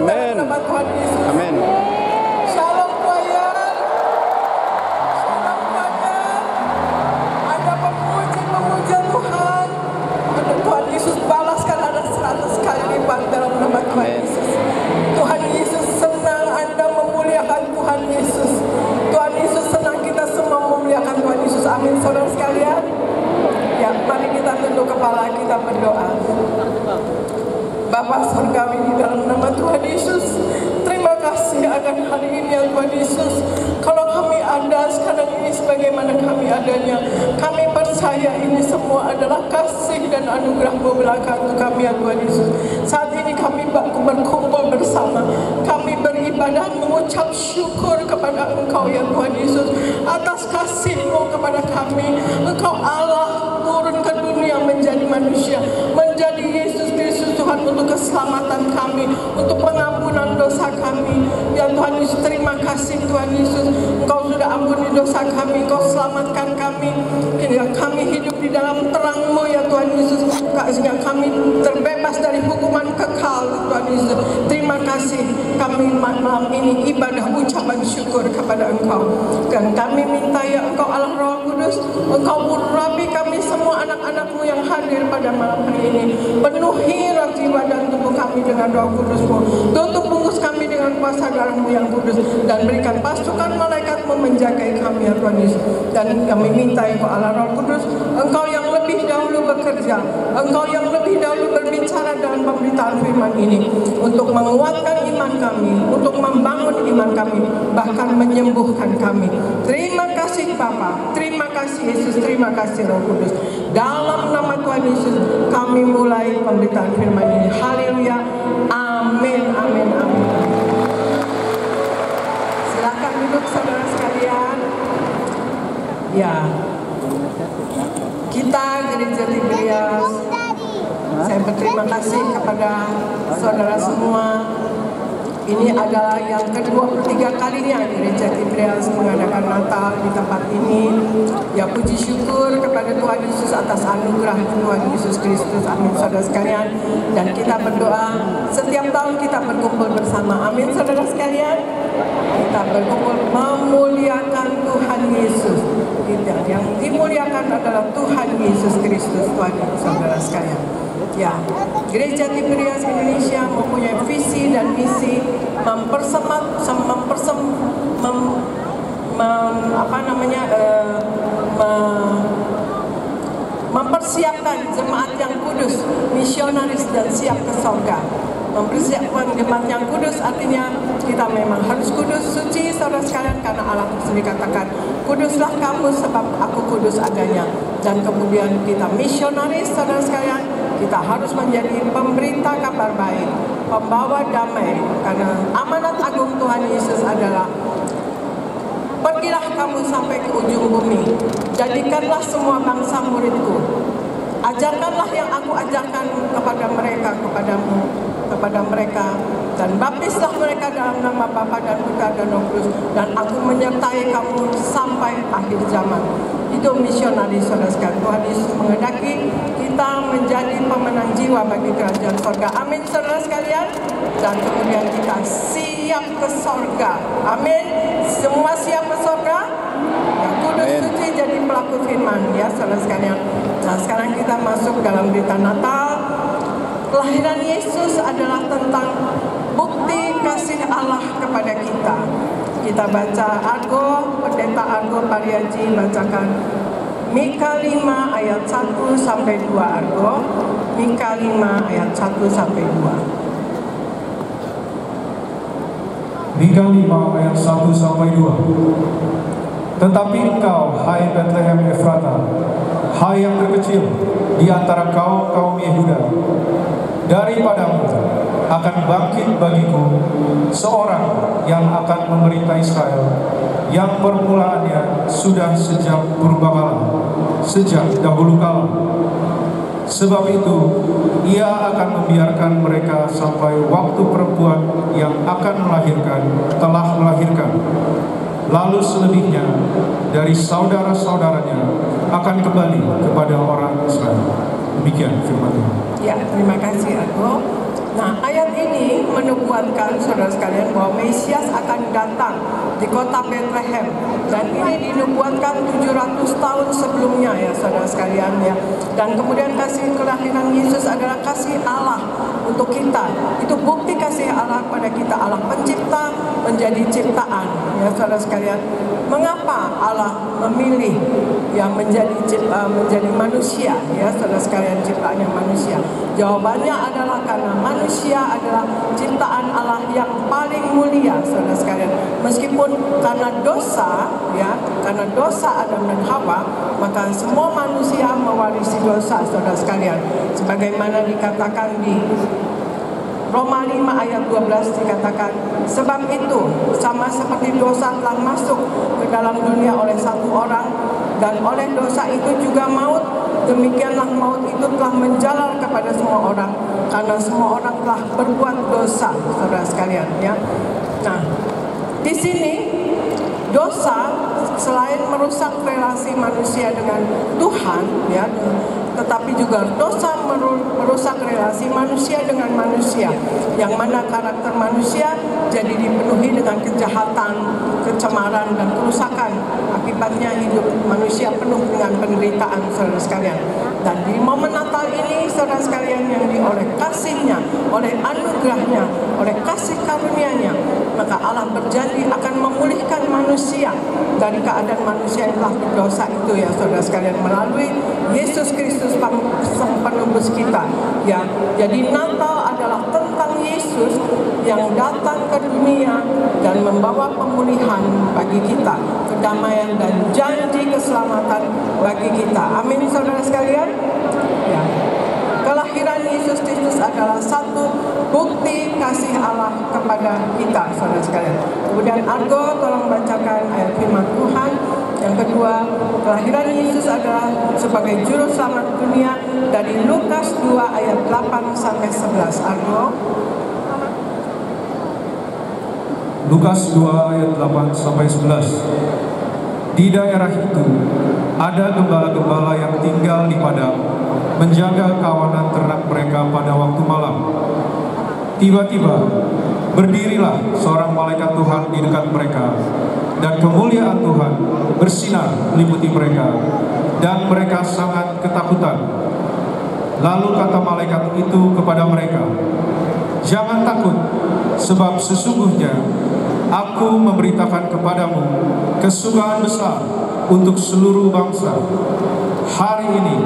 dalam nama Tuhan Yesus. Amin. Shalom choir. Shalom choir. Ada pemuji-pemuja Tuhan. Ada Tuhan Yesus balaskan ada 100 kali lipat dalam nama Tuhan Yesus. Tuhan Yesus senang Anda memuliakan Tuhan Yesus. Tuhan Yesus senang kita semua memuliakan Tuhan Yesus. Amin, saudara sekalian. Ya, mari kita tunduk kepala, kita berdoa. Bapa surgawi di dalam nama Tuhan Yesus, terima kasih akan hari ini ya Tuhan Yesus. Kalau kami ada sekarang ini sebagaimana kami adanya, kami percaya ini semua adalah kasih dan anugerah-Mu belaka untuk kami ya Tuhan Yesus. Saat ini kami berkumpul bersama, kami beribadah mengucap syukur kepada Engkau ya Tuhan Yesus atas kasih-Mu kepada kami. Engkau Allah turun ke dunia menjadi manusia, menjadi Yesus Kristus Tuhan untuk keselamatan kami, untuk pengampunan dosa kami. Ya Tuhan Yesus, terima kasih Tuhan Yesus, Engkau sudah ampuni dosa kami, Engkau selamatkan kami. Ya, kami hidup di dalam terang-Mu ya Tuhan Yesus, sehingga kami terbebas dari hukuman kekal Tuhan Yesus. Terima kasih, kami malam ini ibadah ucapan syukur kepada Engkau. Dan kami minta ya Engkau Allah Roh Kudus, Engkau urapi kami semua anak-anak-Mu yang hadir pada malam hari ini. Penuhi roh jiwa dan tubuh kami dengan Roh Kudus-Mu. Tutup bungkus kami dengan kuasa darah-Mu yang kudus, dan berikan pasukan malaikat-Mu menjagai kami ya Tuhan Yesus. Dan kami minta ya Allah Roh Kudus, Engkau yang lebih dahulu bekerja, Engkau yang lebih dahulu berbicara dalam pemberitaan firman ini, untuk menguatkan iman kami, untuk membangun iman kami, bahkan menyembuhkan kami. Terima kasih Bapa, terima kasih Yesus, terima kasih Roh Kudus. Dalam nama Tuhan Yesus kami mulai pemberitaan firman ini. Haleluya. Amin, amin, amin. Silakan duduk saudara sekalian. Ya, kita Gereja Tiberias, saya berterima kasih kepada saudara semua. Ini adalah yang ke-23 kalinya Gereja Tiberias mengadakan Natal di tempat ini. Ya, puji syukur kepada Tuhan Yesus atas anugerah Tuhan Yesus Kristus. Amin, saudara sekalian. Dan kita berdoa, setiap tahun kita berkumpul bersama. Amin, saudara sekalian. Kita berkumpul memuliakan Tuhan Yesus. Yang dimuliakan adalah Tuhan Yesus Kristus, Tuhan saudara sekalian. Ya, Gereja Tiberias Indonesia mempunyai visi dan misi mempersiapkan jemaat yang kudus, misionaris dan siap ke sorga. Mempersiapkan jemaat yang kudus artinya kita memang harus kudus, suci saudara sekalian, karena Allah sendiri katakan, kuduslah kamu sebab aku kudus adanya. Dan kemudian kita misionaris saudara sekalian, kita harus menjadi pemberita kabar baik, pembawa damai, karena amanat agung Tuhan Yesus adalah pergilah kamu sampai ke ujung bumi, jadikanlah semua bangsa muridku, ajarkanlah yang aku ajarkan kepada mereka, kepada mereka, dan baptislah mereka dalam nama Bapa dan Putra dan Roh Kudus, dan aku menyertai kamu sampai akhir zaman. Itu misionaris saudara sekalian. Tuhan Yesus menghendaki kita menjadi pemenang jiwa bagi kerajaan sorga. Amin saudara sekalian. Dan kemudian kita siap ke sorga. Amin. Semua siap ke sorga. Yang kudus suci jadi pelaku firman ya saudara sekalian. Nah, sekarang kita masuk dalam berita Natal. Kelahiran Yesus adalah tentang bukti kasih Allah kepada kita. Kita baca Argo, Pendeta Argo Pariaji bacakan Mika 5 ayat 1 sampai 2 Argo. Mika 5 ayat 1 sampai 2. Mika 5 ayat 1 sampai 2. Tetapi engkau, hai Bethlehem Efrata, hai yang terkecil di antara kaum Yehuda, daripadamu akan bangkit bagiku seorang yang akan memerintah Israel, yang permulaannya sudah sejak purbakala, sejak dahulu kala. Sebab itu ia akan membiarkan mereka sampai waktu perempuan yang akan melahirkan telah melahirkan. Lalu selebihnya dari saudara-saudaranya akan kembali kepada orang Israel. Demikian firman Tuhan. Ya, terima kasih Argo. Nah, ayat ini menubuatkan saudara sekalian bahwa Mesias akan datang di kota Bethlehem, dan ini dinubuatkan 700 tahun sebelumnya ya saudara sekalian ya. Dan kemudian kasih kelahiran Yesus adalah kasih Allah untuk kita. Itu bukti kasih Allah pada kita. Allah pencipta menjadi ciptaan ya saudara sekalian. Mengapa Allah memilih yang menjadi manusia ya saudara sekalian, ciptaannya manusia? Jawabannya adalah karena manusia adalah ciptaan Allah yang paling mulia saudara sekalian. Meskipun karena dosa ya, karena dosa Adam dan Hawa, maka semua manusia mewarisi dosa saudara sekalian. Sebagaimana dikatakan di Roma 5 ayat 12 dikatakan, sebab itu sama seperti dosa telah masuk ke dalam dunia oleh satu orang, dan oleh dosa itu juga maut, demikianlah maut itu telah menjalar kepada semua orang, karena semua orang telah berbuat dosa saudara sekalian ya. Nah, di sini dosa selain merusak relasi manusia dengan Tuhan ya, tetapi juga dosa merusak relasi manusia dengan manusia, yang mana karakter manusia jadi dipenuhi dengan kejahatan, kecemaran, dan kerusakan. Akibatnya hidup manusia penuh dengan penderitaan saudara sekalian. Dan di momen Natal ini saudara sekalian, yang oleh kasih-Nya, oleh anugerah-Nya, oleh kasih karunia-Nya, maka Allah berjanji akan memulihkan manusia dari keadaan manusia yang telah berdosa itu ya saudara sekalian, melalui Yesus Kristus sang penebus kita ya. Jadi Natal adalah tentang Yesus yang datang ke dunia dan membawa pemulihan bagi kita, kedamaian dan janji keselamatan bagi kita. Amin saudara sekalian ya. Kelahiran Yesus Kristus adalah satu bukti kasih Allah kepada kita saudara sekalian. Kemudian Argo tolong bacakan ayat firman Tuhan. Yang kedua, kelahiran Yesus adalah sebagai juru selamat dunia dari Lukas 2 ayat 8 sampai 11. Argo. Lukas 2 ayat 8 sampai 11. Di daerah itu ada gembala-gembala yang tinggal di padang, menjaga kawanan ternak mereka pada waktu malam. Tiba-tiba berdirilah seorang malaikat Tuhan di dekat mereka, dan kemuliaan Tuhan bersinar meliputi mereka, dan mereka sangat ketakutan. Lalu kata malaikat itu kepada mereka, "Jangan takut, sebab sesungguhnya Aku memberitakan kepadamu kesukaan besar untuk seluruh bangsa. Hari ini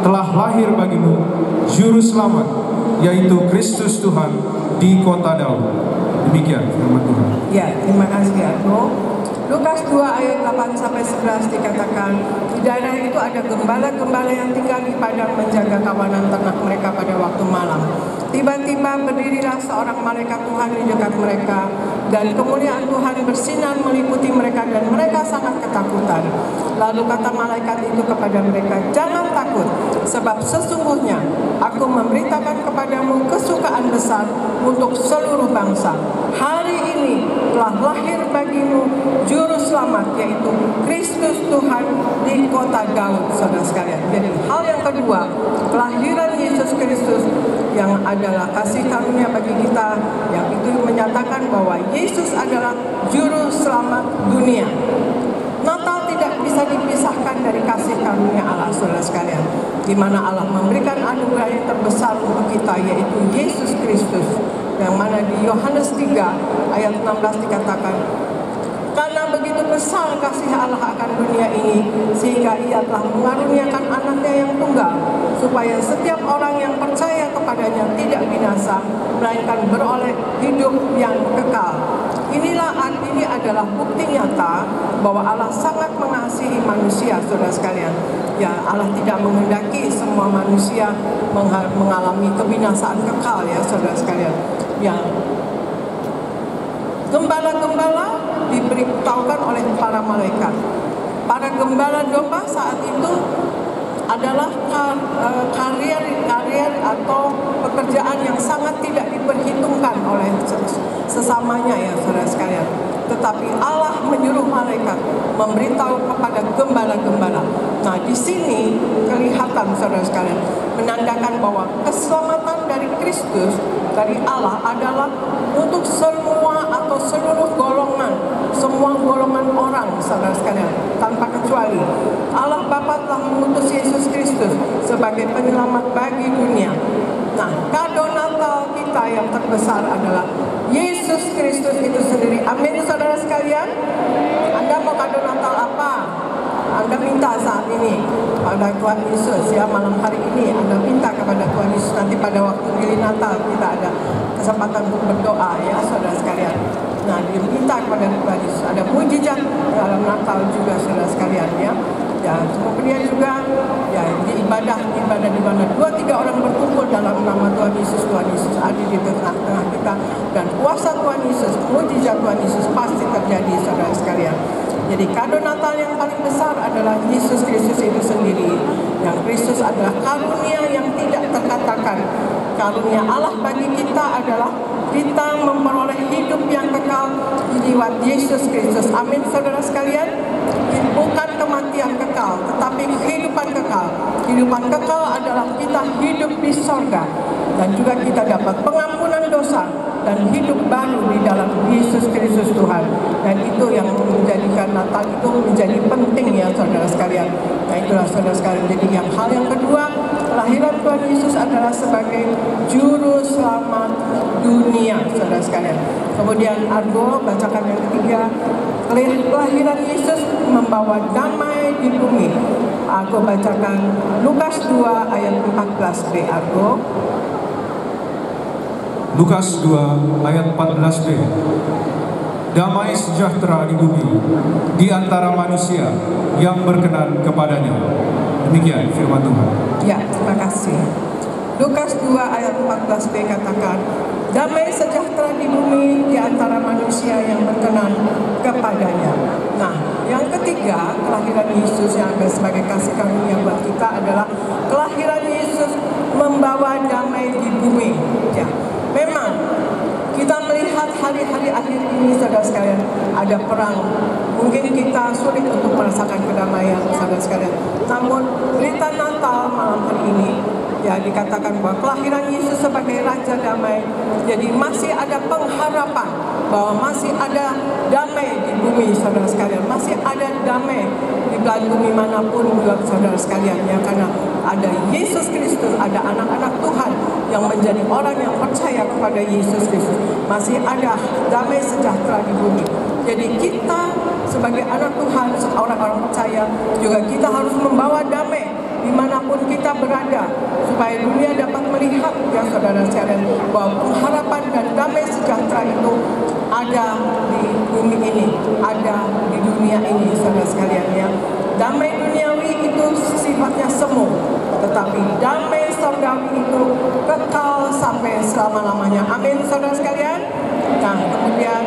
telah lahir bagimu Juru Selamat, yaitu Kristus Tuhan di kota Daud." Demikian firman Tuhan. Ya, terima kasih Argo. Lukas 2 ayat 8 sampai 11 dikatakan, di daerah itu ada gembala-gembala yang tinggal di padang menjaga kawanan ternak mereka pada waktu malam. Tiba-tiba berdirilah seorang malaikat Tuhan di dekat mereka, dan kemuliaan Tuhan bersinar meliputi mereka, dan mereka sangat ketakutan. Lalu kata malaikat itu kepada mereka, "Jangan takut, sebab sesungguhnya Aku memberitakan kepadamu kesukaan besar untuk seluruh bangsa. Hari ini telah lahir bagimu Juru Selamat, yaitu Kristus Tuhan di kota Daud." Saudara sekalian, jadi hal yang kedua, kelahiran Yesus Kristus yang adalah kasih karunia bagi kita, yang itu menyatakan bahwa Yesus adalah Juru Selamat dunia. Natal tidak bisa dipisahkan dari kasih karunia Allah, saudara sekalian, di mana Allah memberikan anugerah yang terbesar untuk kita, yaitu Yesus Kristus, yang mana di Yohanes 3 ayat 16 dikatakan, "Karena begitu besar kasih Allah akan dunia ini, sehingga Ia telah mengaruniakan anaknya yang tunggal, supaya setiap orang yang percaya kepadanya tidak binasa, melainkan beroleh hidup yang kekal." Ini adalah bukti nyata bahwa Allah sangat mengasihi manusia, saudara sekalian. Ya, Allah tidak menghendaki semua manusia mengalami kebinasaan kekal, ya saudara sekalian. Ya, gembala-gembala diberitahukan oleh para malaikat. Para gembala domba saat itu adalah karier atau pekerjaan yang sangat tidak diperhitungkan oleh sesamanya, ya saudara sekalian. tetapi Allah menyuruh malaikat memberitahu kepada gembala-gembala. Nah, di sini kelihatan saudara sekalian, menandakan bahwa keselamatan dari Kristus, dari Allah adalah untuk semua atau seluruh golongan, semua golongan orang saudara sekalian, tanpa kecuali. Allah Bapa telah mengutus Yesus Kristus sebagai penyelamat bagi dunia. Nah, kado Natal kita yang terbesar adalah Yesus Kristus itu sendiri. Amin saudara sekalian. Anda mau kado Natal apa? Anda minta saat ini pada Tuhan Yesus, ya, malam hari ini Anda minta kepada Tuhan Yesus. Nanti pada waktu Mili Natal kita ada kesempatan untuk berdoa, ya saudara sekalian. Nah, diminta kepada Tuhan Yesus. Ada mujizat dalam Natal juga saudara sekalian, ya. Ya, kemudian juga ya di ibadah di mana 2-3 orang berkumpul dalam nama Tuhan Yesus ada di tengah-tengah kita, dan kuasa Tuhan Yesus, mujizat Tuhan Yesus pasti terjadi saudara sekalian. Jadi kado Natal yang paling besar adalah Yesus Kristus itu sendiri. Yang Kristus adalah karunia yang tidak terkatakan. Karunia Allah bagi kita adalah kita memperoleh hidup yang kekal lewat Yesus Kristus. Amin saudara sekalian. Bukan kematian kekal, tetapi kehidupan kekal. Kehidupan kekal adalah kita hidup di sorga, dan juga kita dapat pengampunan dosa dan hidup baru di dalam Yesus Kristus Tuhan. Dan itu yang menjadikan Natal itu menjadi penting, ya saudara sekalian. Nah, itulah saudara sekalian. Jadi hal yang kedua, kelahiran Tuhan Yesus adalah sebagai juru selamat dunia saudara sekalian. Kemudian Argo bacakan yang ketiga, kelahiran Yesus membawa damai di bumi. Aku bacakan Lukas 2 ayat 14b. Argo. Lukas 2 ayat 14b. Damai sejahtera di bumi di antara manusia yang berkenan kepadanya. Demikian firman Tuhan. Ya, terima kasih. Lukas 2 ayat 14b katakan, damai sejahtera di bumi di antara manusia yang berkenan kepadanya. Nah, yang ketiga, kelahiran Yesus yang ada sebagai kasih karunia buat kita adalah kelahiran Yesus membawa damai di bumi. Ya, memang kita melihat hari-hari akhir ini saudara sekalian, ada perang. Mungkin kita sulit untuk merasakan kedamaian saudara sekalian. Namun berita Natal malam hari ini, ya, dikatakan bahwa kelahiran Yesus sebagai Raja Damai. Jadi masih ada pengharapan bahwa masih ada damai di bumi saudara sekalian. Masih ada damai di belahan bumi manapun buat saudara sekalian, ya, karena ada Yesus Kristus, ada anak-anak Tuhan yang menjadi orang yang percaya kepada Yesus Kristus. Masih ada damai sejahtera di bumi. Jadi kita sebagai anak Tuhan, orang-orang percaya juga kita harus membawa damai dimanapun kita berada, supaya dunia dapat melihat, ya saudara sekalian, bahwa pengharapan dan damai sejahtera itu ada di bumi ini, ada di dunia ini saudara sekalian, ya. Damai duniawi itu sifatnya semu, tetapi damai surgawi itu kekal sampai selama-lamanya. Amin saudara sekalian. Nah, kemudian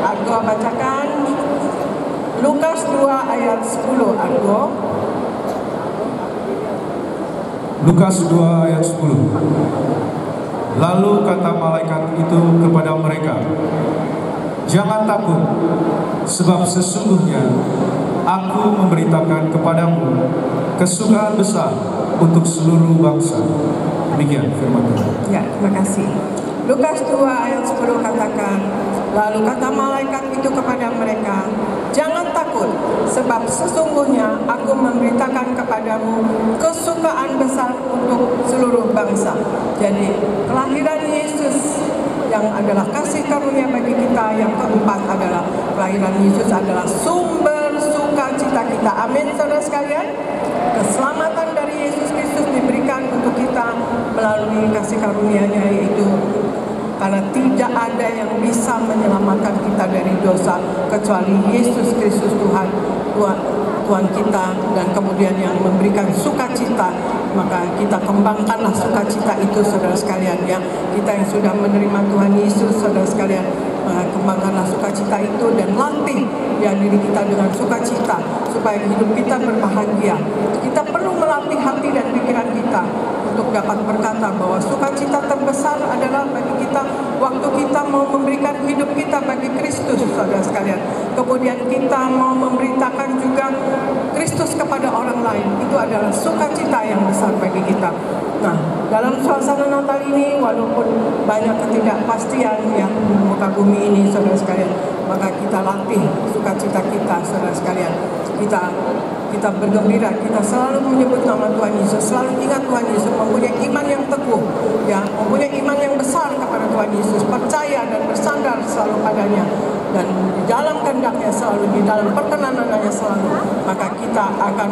Argo bacakan Lukas 2 ayat 10. Argo. Lukas 2 ayat 10. Lalu kata malaikat itu kepada mereka, jangan takut, sebab sesungguhnya aku memberitakan kepadamu kesukaan besar untuk seluruh bangsa. Demikian firman Tuhan. Ya, terima kasih. Lukas 2 ayat 10 katakan, lalu kata malaikat itu kepada mereka, jangan takut, sebab sesungguhnya aku memberitakan kepadamu kesukaan besar untuk seluruh bangsa. Jadi kelahiran Yesus yang adalah kasih karunia bagi kita. Yang keempat adalah kelahiran Yesus adalah sumber sukacita kita. Amin saudara sekalian. Keselamatan dari Yesus Kristus diberikan untuk kita melalui kasih karunia-Nya, yaitu karena tidak ada yang bisa menyelamatkan kita dari dosa kecuali Yesus Kristus Tuhan kita, dan kemudian yang memberikan sukacita. Maka kita kembangkanlah sukacita itu saudara sekalian, ya. Kita yang sudah menerima Tuhan Yesus saudara sekalian, kembangkanlah sukacita itu dan latih ya diri kita dengan sukacita supaya hidup kita berbahagia. Kita perlu melatih hati dan pikiran kita untuk dapat berkata bahwa sukacita terbesar adalah bagi kita waktu kita mau memberikan hidup kita bagi Kristus saudara sekalian. kemudian kita mau memberitakan juga Kristus kepada orang lain. Itu adalah sukacita yang besar bagi kita. Nah, dalam suasana Natal ini, walaupun banyak ketidakpastian yang di muka bumi ini, saudara sekalian, maka kita latih sukacita kita, saudara sekalian. Kita bergembira, kita selalu menyebut nama Tuhan Yesus, selalu ingat Tuhan Yesus, mempunyai iman yang teguh, ya, mempunyai iman yang besar kepada Tuhan Yesus, percaya dan bersandar selalu padanya, dan di dalam kehendaknya selalu, di dalam perkenanannya selalu, maka kita akan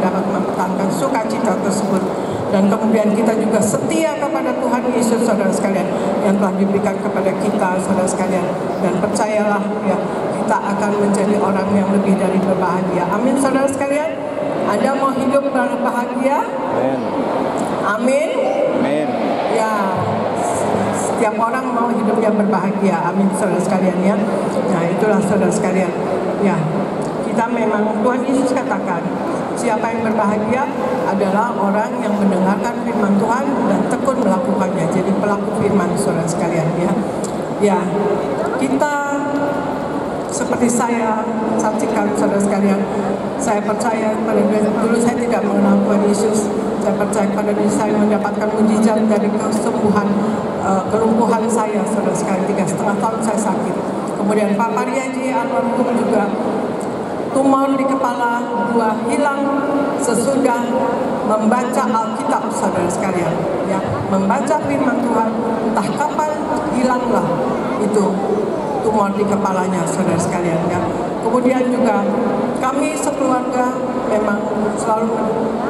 dapat mempertahankan sukacita tersebut. Dan kemudian kita juga setia kepada Tuhan Yesus, saudara sekalian, yang telah diberikan kepada kita, saudara sekalian. Dan percayalah, ya, kita akan menjadi orang yang lebih dari berbahagia. Amin, saudara sekalian. Anda mau hidup berbahagia? Amin. Amin. Amin. Ya, setiap orang mau hidupnya berbahagia. Amin, saudara sekalian, ya. Nah, itulah saudara sekalian. Ya, kita memang, Tuhan Yesus katakan, siapa yang berbahagia adalah orang yang mendengarkan firman Tuhan dan tekun melakukannya. Jadi pelaku firman, saudara sekalian, ya. Ya, kita seperti saya saksikan, saudara sekalian, saya percaya pada dulu saya tidak mengenal Tuhan Yesus. Saya percaya pada diri saya mendapatkan mujizat dari kesembuhan kelumpuhan saya, saudara sekalian. 3,5 tahun saya sakit. Kemudian Pak Pariaji almarhum juga tumor di kepala 2 hilang sesudah membaca Alkitab, saudara sekalian, ya, membaca firman Tuhan. Entah kapan hilanglah itu tumor di kepalanya, saudara sekalian, ya. Kemudian juga kami sekeluarga memang selalu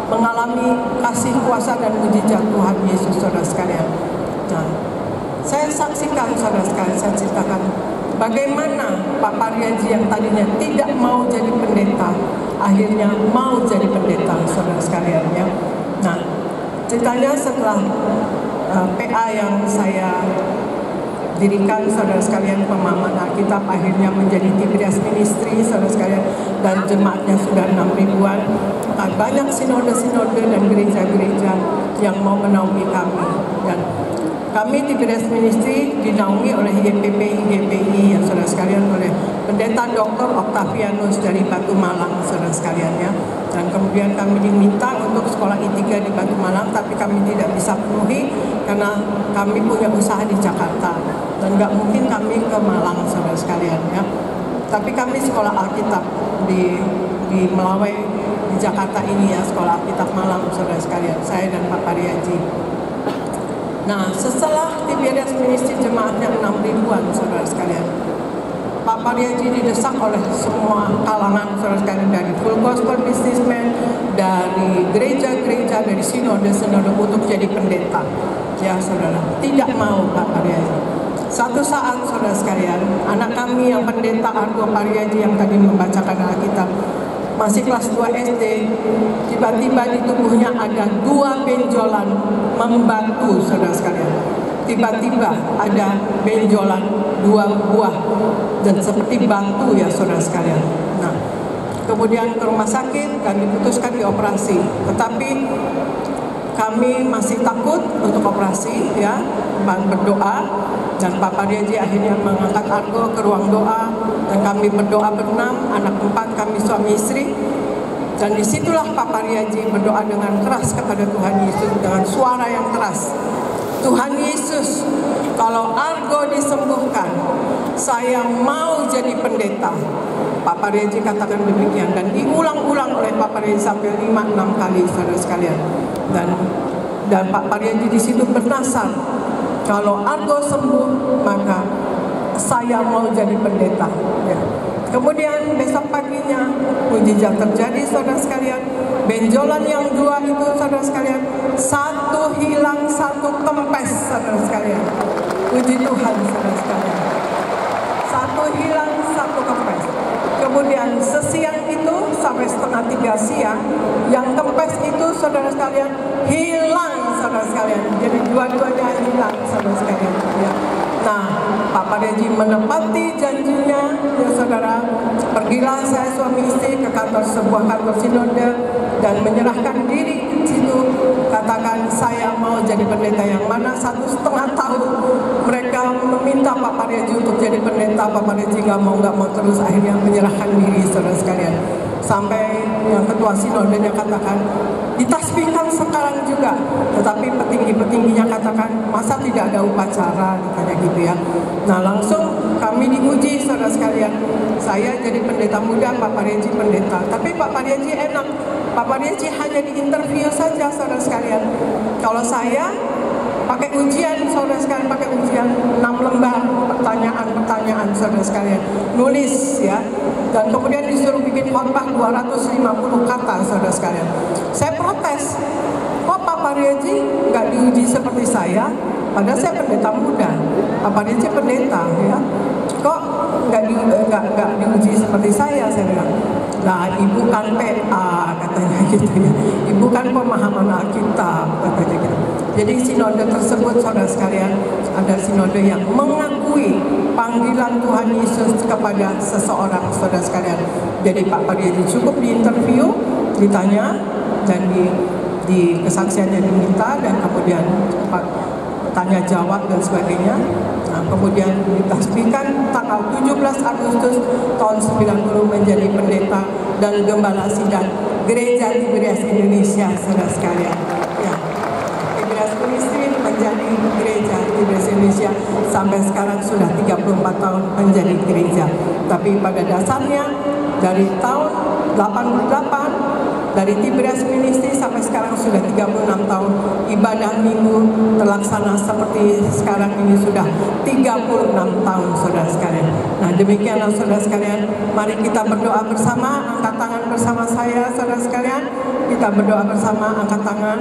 mengalami kasih kuasa dan mujizat Tuhan Yesus, saudara sekalian. Nah, saya saksikan, saudara sekalian, saya ceritakan bagaimana Pak Pariaji yang tadinya tidak mau jadi pendeta, akhirnya mau jadi pendeta, saudara sekalian, ya. Nah, ceritanya setelah PA yang saya dirikan, saudara sekalian, pemahaman Alkitab akhirnya menjadi Tiberias Ministry, saudara sekalian, dan jemaatnya sudah 6 ribuan. Banyak sinode-sinode dan gereja-gereja yang mau menaungi kami, dan kami Tiberias Ministry dinaungi oleh GPI, ya, saudara sekalian, oleh Pendeta Dr. Octavianus dari Batu Malang, saudara sekalian, ya. Dan kemudian kami diminta untuk sekolah I3 di Batu Malang, tapi kami tidak bisa penuhi karena kami punya usaha di Jakarta dan nggak mungkin kami ke Malang, saudara sekalian, ya. Tapi kami sekolah Alkitab di Melawai di Jakarta ini, ya, sekolah Alkitab Malang, saudara sekalian, saya dan Pak Pariaji. Nah, setelah Tiberias Ministry jemaatnya 6 ribuan, saudara sekalian, Pak Pariaji didesak oleh semua kalangan, saudara sekalian, dari full gospel businessman, dari gereja-gereja, dari sinode-sinode untuk jadi pendeta, ya, saudara. Tidak mau Pak Pariaji. Satu saat, saudara sekalian, anak kami yang pendeta Argo Pariaji yang tadi membacakan Alkitab, masih kelas 2 SD, tiba-tiba di tubuhnya ada 2 benjolan membatu, saudara sekalian. Tiba-tiba ada benjolan 2 buah dan seperti batu, ya, saudara sekalian. Nah, kemudian ke rumah sakit dan diputuskan dioperasi. Tetapi kami masih takut untuk operasi, ya, berdoa, dan Pak Pariaji akhirnya mengangkat Argo ke ruang doa, dan kami berdoa berenam, anak 4 kami suami istri. Dan disitulah Pak Pariaji berdoa dengan keras kepada Tuhan Yesus dengan suara yang keras. Tuhan Yesus, kalau Argo disembuhkan, saya mau jadi pendeta. Pak Pariaji katakan demikian, dan diulang-ulang oleh Pak Pariaji sampai 5-6 kali, saudara sekalian. Dan Pak Pariaji di situ bernasar, kalau Argo sembuh, maka saya mau jadi pendeta, ya. Kemudian besok paginya mujizat terjadi, saudara sekalian. Benjolan yang 2 itu, saudara sekalian, 1 hilang, 1 kempes, saudara sekalian. Puji Tuhan, saudara sekalian. 1 hilang, 1 kempes. Kemudian sesiang itu sampai setengah 3 siang, yang kempes itu, saudara sekalian, hilang, saudara sekalian. Jadi dua-duanya hilang, saudara sekalian, ya. Nah, Pak Pariaji menepati janjinya, ya, saudara. Pergilah saya suami istri ke sebuah kantor sinode dan menyerahkan diri ke situ katakan saya mau jadi pendeta, yang mana 1,5 tahun mereka meminta Pak Pariaji untuk jadi pendeta. Pak Pariaji nggak mau terus, akhirnya menyerahkan diri, saudara sekalian. Sampai yang ketua sinodenya katakan ditasbihkan sekarang juga, tetapi petinggi-petingginya katakan masa tidak ada upacara, katanya gitu ya. Nah langsung kami diuji, saudara sekalian. Saya jadi pendeta muda, Pak Pariaji pendeta, tapi Pak Pariaji enak. Pak Pariaji hanya diinterview saja, saudara sekalian. Kalau saya pakai ujian, saudara sekalian, pakai ujian 6 lembar pertanyaan, saudara sekalian, nulis ya, dan kemudian disuruh bikin khotbah 250 kata, saudara sekalian. Saya protes, kok Pak Pariaji nggak diuji seperti saya, padahal saya pendeta muda, Pak Pariaji pendeta ya, kok nggak diuji seperti saya bilang. Nah, ibu kan PA, katanya gitu ya, ibu kan pemahaman Alkitab, katanya gitu. Jadi sinode tersebut, saudara sekalian, ada sinode yang mengakui panggilan Tuhan Yesus kepada seseorang, saudara sekalian. Jadi Pak Pariaji cukup diinterview, ditanya, dan di kesaksiannya diminta, dan kemudian tanya jawab dan sebagainya. Nah, kemudian ditasbihkan tanggal 17 Agustus tahun 90 menjadi pendeta dan gembala sidang Gereja Tiberias Indonesia, saudara sekalian. Ya, Tiberias Ministry menjadi Gereja Tiberias Indonesia sampai sekarang sudah 34 tahun menjadi gereja. Tapi pada dasarnya dari tahun 88 dari Tiberias Ministry sampai sekarang sudah 36 tahun ibadah minggu terlaksana seperti sekarang ini sudah 36 tahun, saudara sekalian. Nah, demikianlah saudara sekalian, mari kita berdoa bersama, angkat tangan bersama saya, saudara sekalian. Kita berdoa bersama, angkat tangan.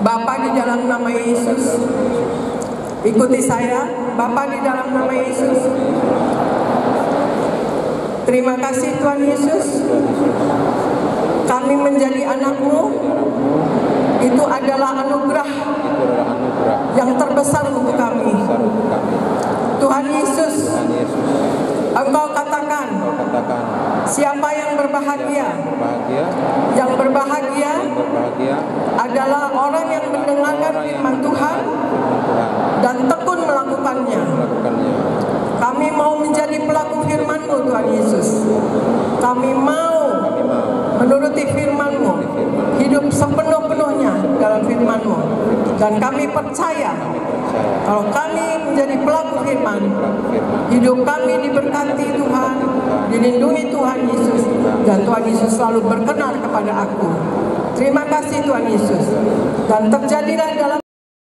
Bapa di dalam nama Yesus, ikuti saya. Bapa di dalam nama Yesus, terima kasih Tuhan Yesus, kami menjadi anak-Mu, itu adalah anugerah yang terbesar untuk kami. Tuhan Yesus, Engkau katakan, siapa yang berbahagia? Yang berbahagia adalah orang yang mendengarkan firman Tuhan dan tekun melakukannya. Kami mau menjadi pelaku firman-Mu, Tuhan Yesus. Kami mau menuruti firman-Mu, hidup sepenuh-penuhnya dalam firman-Mu. Dan kami percaya kalau kami menjadi pelaku firman, hidup kami diberkati Tuhan, dilindungi Tuhan Yesus, dan Tuhan Yesus selalu berkenan kepada aku. Terima kasih Tuhan Yesus. Dan terjadilah dalam